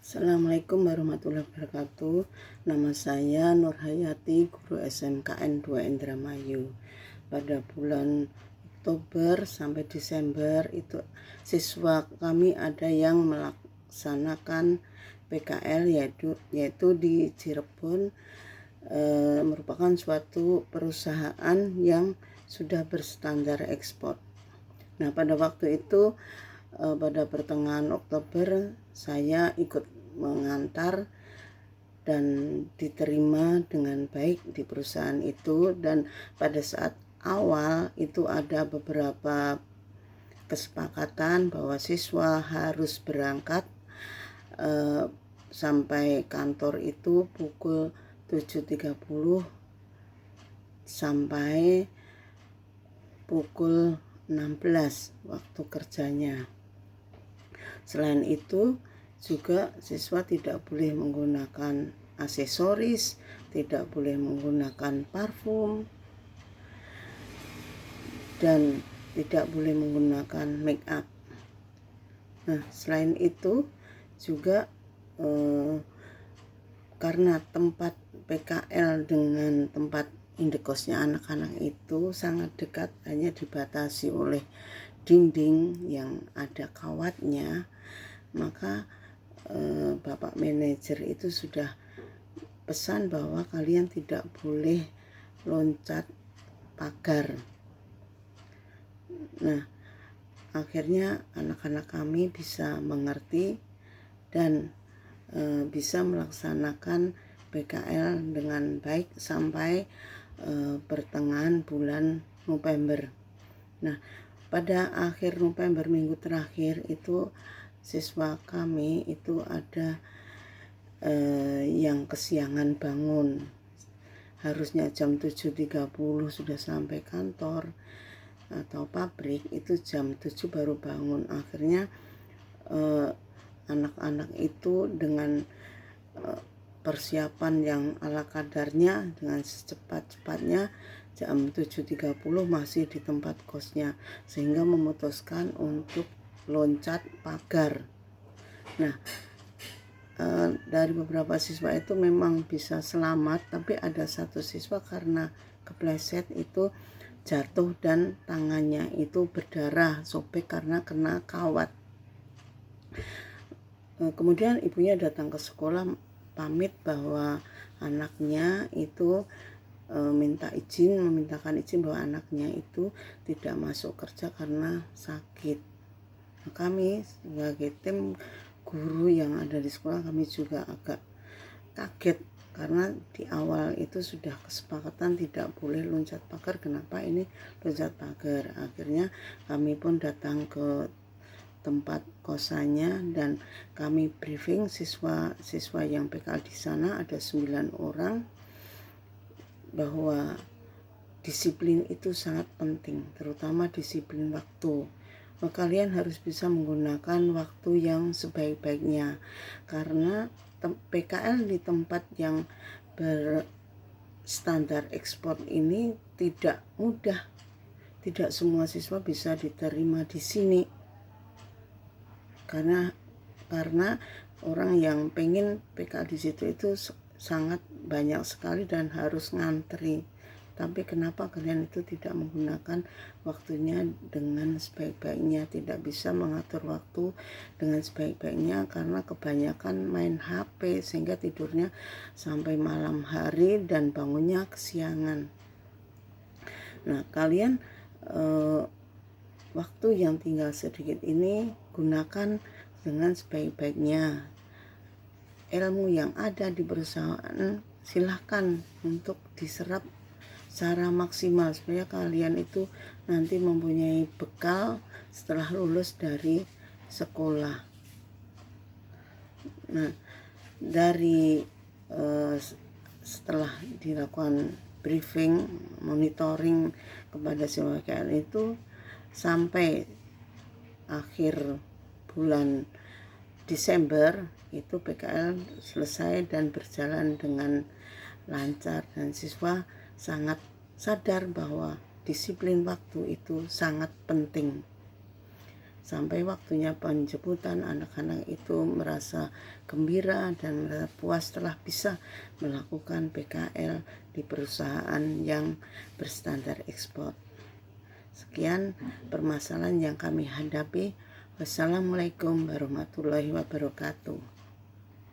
Assalamualaikum warahmatullahi wabarakatuh. Nama saya Nur Hayati, guru SMKN 2 Indramayu. Pada bulan Oktober sampai Desember itu siswa kami ada yang melaksanakan PKL yaitu di Cirebon, merupakan suatu perusahaan yang sudah berstandar ekspor. Nah, pada waktu itu pada pertengahan Oktober saya ikut mengantar dan diterima dengan baik di perusahaan itu. Dan pada saat awal itu ada beberapa kesepakatan bahwa siswa harus berangkat sampai kantor itu pukul 7.30 sampai pukul 16 waktu kerjanya. Selain itu juga siswa tidak boleh menggunakan aksesoris, tidak boleh menggunakan parfum, dan tidak boleh menggunakan make up. Nah, selain itu juga karena tempat PKL dengan tempat indekosnya anak-anak itu sangat dekat, hanya dibatasi oleh dinding yang ada kawatnya, maka Bapak manajer itu sudah pesan bahwa kalian tidak boleh loncat pagar. Nah, akhirnya anak-anak kami bisa mengerti dan bisa melaksanakan PKL dengan baik sampai pertengahan bulan November. Nah, pada akhir November, minggu terakhir itu siswa kami itu ada yang kesiangan bangun. Harusnya jam 7.30 sudah sampai kantor atau pabrik, itu jam 7 baru bangun. Akhirnya anak-anak itu dengan persiapan yang ala kadarnya, dengan secepat-cepatnya jam 7.30 masih di tempat kosnya, sehingga memutuskan untuk loncat pagar. Nah, dari beberapa siswa itu memang bisa selamat, tapi ada satu siswa karena kepleset itu jatuh dan tangannya itu berdarah, sobek karena kena kawat. Kemudian ibunya datang ke sekolah pamit bahwa anaknya itu memintakan izin bahwa anaknya itu tidak masuk kerja karena sakit. Nah, kami sebagai tim guru yang ada di sekolah, kami juga agak kaget karena di awal itu sudah kesepakatan tidak boleh loncat pagar. Kenapa ini loncat pagar? Akhirnya kami pun datang ke tempat kosannya dan kami briefing siswa yang PKL di sana, ada 9 orang, bahwa disiplin itu sangat penting, terutama disiplin waktu. Kalian harus bisa menggunakan waktu yang sebaik-baiknya, karena PKL di tempat yang berstandar ekspor ini tidak mudah. Tidak semua siswa bisa diterima di sini, karena orang yang pengen PKL di situ itu sangat banyak sekali dan harus ngantri. Tapi kenapa kalian itu tidak menggunakan waktunya dengan sebaik-baiknya, tidak bisa mengatur waktu dengan sebaik-baiknya karena kebanyakan main HP sehingga tidurnya sampai malam hari dan bangunnya kesiangan. Nah, kalian waktu yang tinggal sedikit ini gunakan dengan sebaik-baiknya. Ilmu yang ada di perusahaan silahkan untuk diserap secara maksimal supaya kalian itu nanti mempunyai bekal setelah lulus dari sekolah. Nah, dari setelah dilakukan briefing, monitoring kepada siswa PKL itu sampai akhir bulan Desember itu PKL selesai dan berjalan dengan lancar, dan siswa sangat sadar bahwa disiplin waktu itu sangat penting. sampai waktunya penjemputan anak-anak itu merasa gembira dan merasa puas telah bisa melakukan PKL di perusahaan yang berstandar ekspor. Sekian permasalahan yang kami hadapi. Wassalamualaikum warahmatullahi wabarakatuh.